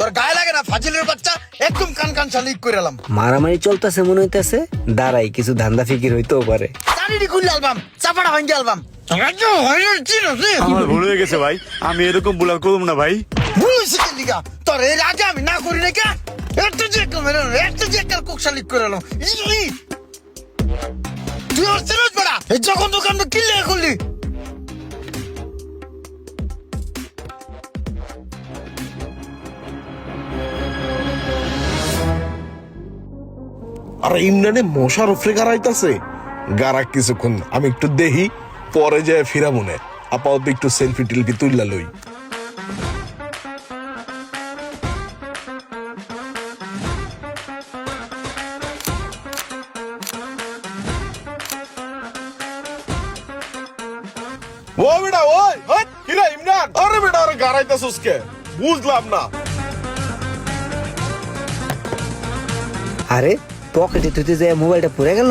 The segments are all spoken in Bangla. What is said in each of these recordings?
তোর গায়ে লাগে না ফাজিলের বাচ্চা, একদম কান কান শালিক করে এলাম। মারামারি চলতেছে মনে হইতেছে, দাঁড়াই কিছু ধান্দা ফিকির হইতেও পারে। চারিটি খুললে অ্যালবাম, চাপাটা ভাঙ্গে অ্যালবাম। আমার ভুল হয়ে গেছে ভাই, আমি এরকম ভুল আর করব না ভাই। বুঝছি কি লিগা তোর এর আগে আমি না করি না কে? একটা যে কমের একটা যে কার কোক শালিক করে এলাম। তুই আর সিরিয়াস বড়া, এই যখন দোকান কিল্লে খুললি। আর ইমরানে মশার উপরে গাড়াইতেছে, গাড়া কিছুক্ষণ আমি একটু দেখি, পরে যায় ফিরা মনে। আপাতত একটু সেলফি টেলফি তুললা লই। ও বেটা ওই হট কিরা ইমরান, আরে বেটা আরে গাড়াইতেছস কে? বুঝলাম না। আরে পকেটে তুই যে মোবাইলটা পড়ে গেল।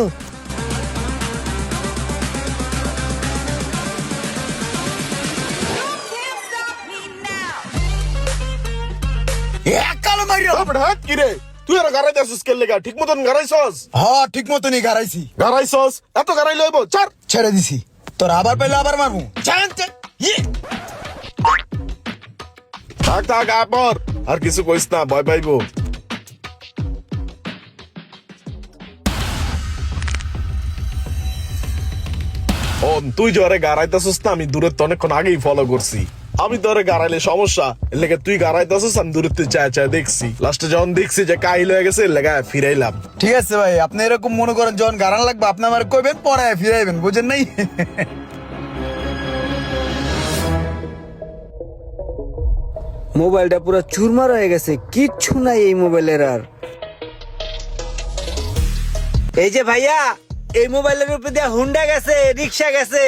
এক কালো মারি। ও বেটা হট কিরে, তুই আর গাড়াইতেছস কে লেগা? ঠিক মতন গাড়াইছস? হ্যাঁ ঠিক মতনই গাড়াইছি। গাড়াইছস? এত গাড়াই লইব? চার ছেড়ে দিছি, তোর আবার পেলে আবার মারবো। জানতে থাক থাক আপর, আর কিছু কইস না, ভয় পাইবো। ও তুই জরে গাড়াইতেছস না, আমি দূরের তো অনেকক্ষণ আগেই ফলো করছি। আমি তোরে গাড়াইলে সমস্যা, এর লেগে তুই গাড়াইতেছস, আমি দূরের তুই চায় চায় দেখছি। লাস্টে যখন দেখছি যে কাহিল হয়ে গেছে, এর লেগে ফিরাইলাম। ঠিক আছে ভাই, আপনি এরকম মনে করেন যখন গারান লাগবে আপনি আমার কইবেন, পরে ফিরাইবেন, বুঝেন নাই? মোবাইলটা পুরো চুরমার হয়ে গেছে, কিচ্ছু নাই এই মোবাইলের আর। এই যে ভাইয়া, এই মোবাইলের উপরে দিয়ে হুন্ডা গেছে, রিক্সা গেছে,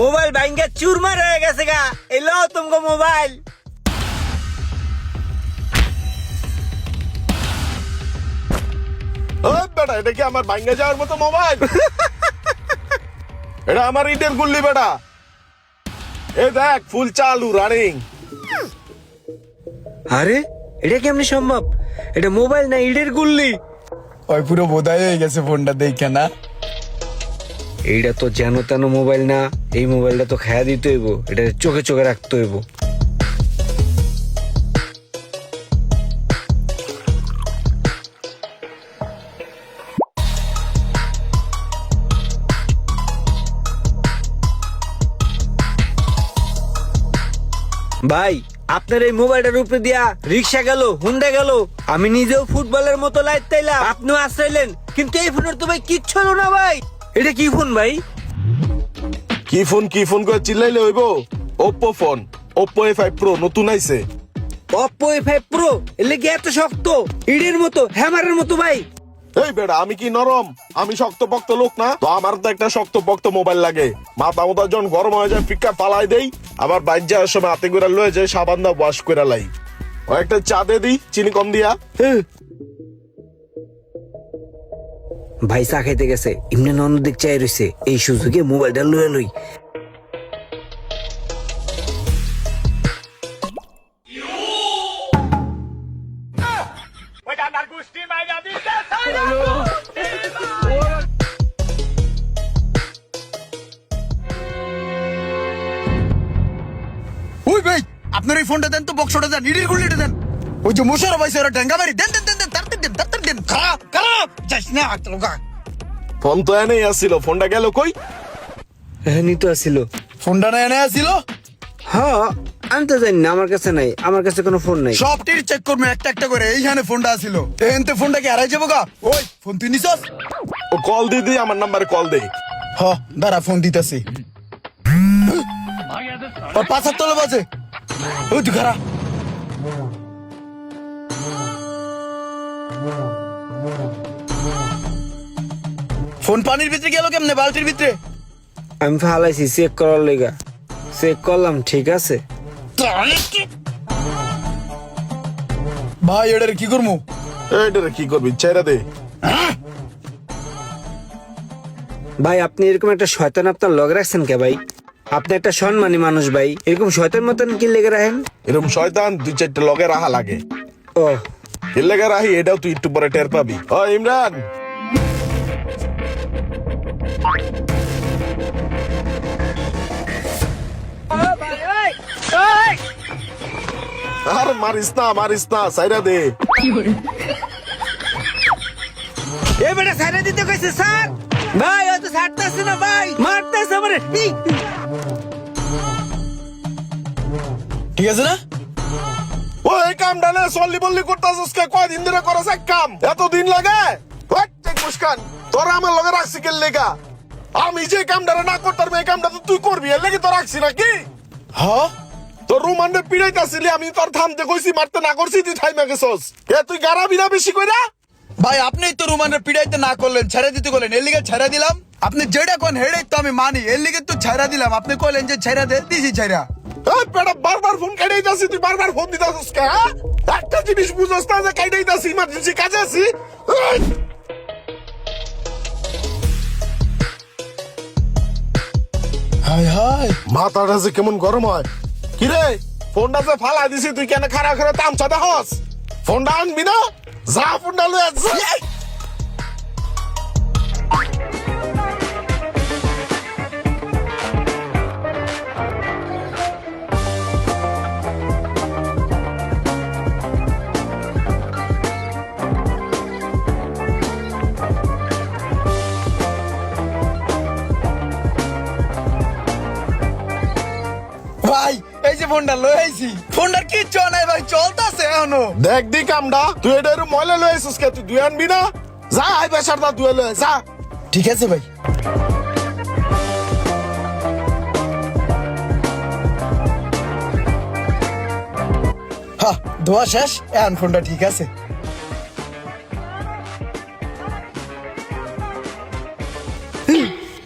মোবাইল ভাঙ্গা চুরমার হয়ে গেছে গা। এলো তোমাকে মোবাইল। ও বেটা, এটা কি আমার ভাঙ্গা যাওয়ার মতো মোবাইল? এটা আমার ইটের গুল্লি বেটা। এ দেখ ফুল চালু রানিং। আরে এটা কেমনি সম্ভব? এটা মোবাইল না ইটের গুল্লি। ওই পুরো বোধাই হয়ে গেছে ফোনটা দেখে না। এইটা তো যেন তেন মোবাইল না, এই মোবাইলটা তো খায়া দিতে হইব, এটা চোখে চোখে রাখতে হইব। ভাই আপনার এই মোবাইলটার উপরে দিয়া রিক্সা গেল, হুন্ডা গেল, আমি নিজেও ফুটবলের মতো লাইট তাইলাম, আপনিও আসলেন, কিন্তু এই ফোনের তো ভাই কিচ্ছু হলো না ভাই। এটা কি ফোন ভাই? কি ফোন করে চিল্লাইলে হইব? Oppo phone, Oppo A5 Pro নতুন আইছে। Oppo A5 Pro এলে কি এত শক্ত, ইটের মতো, হ্যামারের মতো ভাই? এই বেটা, আমি কি নরম? আমি শক্ত পক্ত লোক না তো? আমার তো একটা শক্ত পক্ত মোবাইল লাগে। মাথা মোতা যখন গরম হয়ে যায় ফিক্কা পালাই দেই, আবার বাইর যাওয়ার সময় হাতে করে লয়ে যায়, সাবান দা ওয়াশ করে লাই। ও একটা চা দে দি, চিনি কম দিয়া। ভাই চা খাইতে গেছে, এমনি নন্দ দিক চাই রয়েছে, এই সুযোগে মোবাইলটা লয়ে লই। ওই ভাই আপনার এই ফোনটা দেন তো, বক্সটা দেন, ইডির গুলিটা দেন। ওই যে মুশারফ ভাই ওরা ডেঙ্গা মারি দেন দেন দেন দেন, তাড়াতাড়ি দেন তাড়াতাড়ি দেন। খারাপ খারাপ যাস না আতলগা। ফোন তো এনেই আসছিল, ফোনটা গেল কই? হ্যাঁ নিতে আসছিল। ফোনটা না এনে আসিল? হ্যাঁ আমি তো জানি না, আমার কাছে নাই, আমার কাছে কোনো ফোন নাই। সব টির চেক করবে একটা একটা করে, এইখানে ফোনটা আসিল। এনতে ফোনটা কি হারাই যাবো গা? ওই ফোন তুই নিছস? ও কল দি দি, আমার নাম্বারে কল দে। হ দাঁড়া ফোন দিতেছি। ওর ৭৫ তলে বাজে। ওই তুই খারা। ফোন পানির ভিতরে গেল কেমনে? বালতির ভিতরে? আমি ফালাইছি চেক করার লেগা, চেক করলাম ঠিক আছে। ভাই এটারে কি করবো? এইটারে কি করবি, ছেড়ে দে। ভাই আপনি এরকম একটা শয়তান আপনার লগ রাখছেন কে ভাই? আপনি একটা সম্মানী মানুষ ভাই, এরকম শয়তান মতন কি লেগে রাখেন? এরকম শয়তান ২-৪টা লগে রাহা লাগে। ও এর লেগে রাহি, এটাও তুই একটু পরে টের পাবি। ও ইমরান, আর মারিস না সাইরা দে। এ বেটা সাইডে দিতে কইছে স্যার। ভাই ও তো ছাড়তাছে না ভাই, মারতাছে আমারে। ঠিক আছে না? ও এই কামটা না সল্লি বল্লি করতাছিস কে? কয়দিন ধরে করছ এক কাম, এতদিন লাগে? ওই টেক মুস্কান, তোরা আমার লগে রাখছি কে লেগা? আমি যে কামটা না করতাম এই কামটা তো তুই করবি, এর লাগি তো রাখছি নাকি? হ্যাঁ তোর রুমান্ডে পিড়াইতাছিলি, আমি তোর থামতে কইছি, মারতে না করছি, তুই থাইমা গেছস। এ তুই গারাবি না বেশি কইরা? ভাই আপনি তো রুমানের পিড়াইতে না করলেন, ছেড়ে দিতে করলেন, এর লিগে ছেড়ে দিলাম। আপনি যেটা কোন হেডাই তো আমি মানি, এর লিগে তো ছেড়ে দিলাম। আপনি কইলেন যে ছেড়ে দে, দিছি ছেড়া। এই বেটা বারবার ফোন কাটাইতাছি, তুই বারবার ফোন দিতাছিস কে? হ্যাঁ? একটা জিনিস বুঝছস না যে কাটাইতাছি, ইমার্জেন্সি কাজে আছি। এই! হাই হাই, মাথাটা যে কেমন গরম হয়। কিরে, ফোনটা যে ফালাই দিছি, তুই কেন খারাপ করে তামচা দেহস? ফোনটা আনবি না? যা ফোনটা লয়ে যা। ভাই এই যে ফোনটা লই আইছি, ফোনটার কিচ্ছু নাই ভাই, চলতেছে এখনো। দেখ দি কামটা, তুই এটা ময়লা লয়ে আসিস কে? তুই দুই আনবি না? যা হাই প্রেসার দা দুয়ে লয়ে যা। ঠিক আছে ভাই। হ্যাঁ ধোয়া শেষ, এখন ফোনটা ঠিক আছে।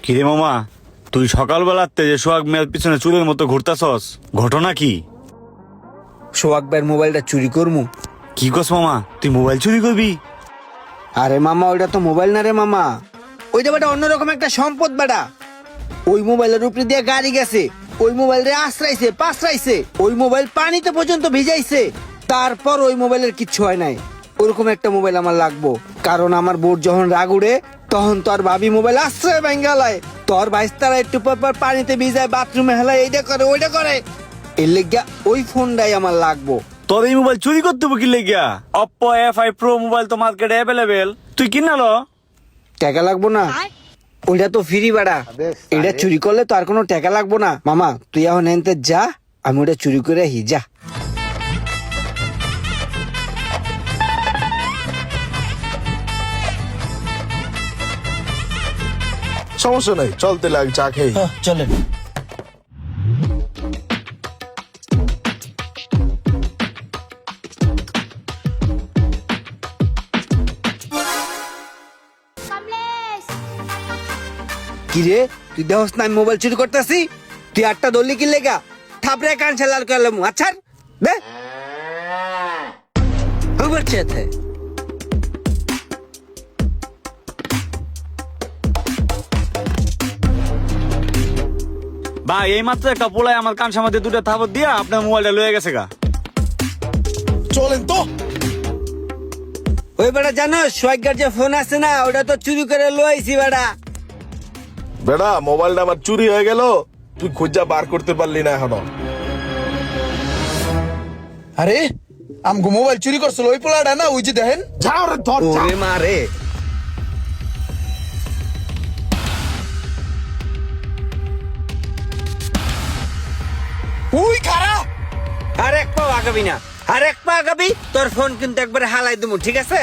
কিরে মামা, তুই সকালবেলাতে যে সোহাগ মেয়ের পিছনে চুলের মতো ঘুরতাছস, ঘটনা কি? সোহাগ ভাইয়ের মোবাইলটা চুরি করমু। কি কস মামা, তুই মোবাইল চুরি করবি? আরে মামা ওইটা তো মোবাইল না রে মামা, ওইটা বেটা অন্যরকম একটা সম্পদ বেটা। ওই মোবাইলের উপরে দিয়ে গাড়ি গেছে, ওই মোবাইল রে আশ্রাইছে পাশরাইছে, ওই মোবাইল পানিতে পর্যন্ত ভিজাইছে, তারপর ওই মোবাইলের কিচ্ছু হয় নাই। ওরকম একটা মোবাইল আমার লাগবো, কারণ আমার বোর যখন রাগ উড়ে তখন তোর ভাবি মোবাইল আশ্রয় ব্যাঙ্গালায়, তোর ভাইস্তারা একটু পর পর পানিতে ভিজায়, বাথরুমে হেলায়, এইটা করে ওইটা করে। এর লেগা ওই ফোনটাই আমার লাগবো। তোর এই মোবাইল চুরি করতে কি লেগিয়া? অপ্পো F5 Pro মোবাইল তো মার্কেটে অ্যাভেলেবেল, তুই কিনালো? টাকা লাগবো না? ওইটা তো ফ্রি বাড়া, এটা চুরি করলে তো আর কোনো টাকা লাগবো না। মামা তুই এখন এনতে যা, আমি ওটা চুরি করে আহি, যা। সমস্যা নাই, চলতে লাগ, চা খেয়ে। হ্যাঁ চলেন। কিরে তুই দেহস না আমি মোবাইল চুরি করতেছি? তুই আটটা দলি কি লেগা থাপড়ে কান ছেলার করলাম। আচ্ছা দে খবর চেতে ভাই এই মাত্র একটা পোলায় আমার কান সামাতে দুটো থাপড় দিয়া আপনার মোবাইলটা লয়ে গেছে গা। চলেন তো। ওই বেটা জানো সোয়াইগার যে ফোন আছে না, ওটা তো চুরি করে লইছি বেটা। বেটা মোবাইলটা আমার চুরি হয়ে গেল, তুই খুঁজা বার করতে পারলি না এখনো। আরে আমগো মোবাইল চুরি করছিল ওই পোলাটা না, ওই যে দেখেন। যাও রে ধর, যা। ওরে মারে ওই খারাপ। আর এক পা আগাবি না, আর এক পা আগাবি তোর ফোন কিন্তু একবারে হালাই দেবো, ঠিক আছে?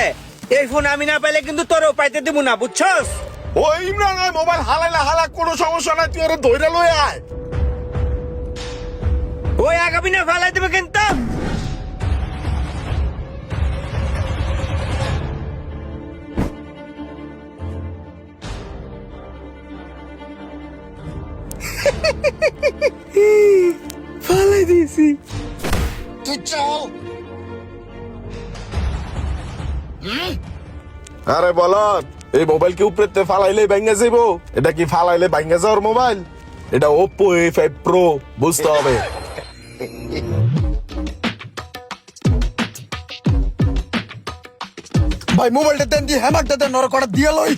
এই ফোন আমি না পাইলে কিন্তু তোরও পাইতে দেবো না, বুঝছস? ওই ইমরান আয়, মোবাইল হালাইলা হালা, কোনো সমস্যা নাই, তুই ওরে ধইরা লয়ে আয়। ওই আগাবি না, ফালাই দেবে কিন্তু। ফালাই দিয়েছি। তুই চল। আরে বলত, এই মোবাইল কি উপরে ফালাইলে ভাঙ্গা যাইবো? এটা কি ফালাইলে ভাঙ্গা যাওয়ার মোবাইল? এটা Oppo A5 Pro, বুঝতে হবে। ভাই মোবাইলটা দেন দিয়ে হ্যামারটা দেন নর কটা দিয়ে লই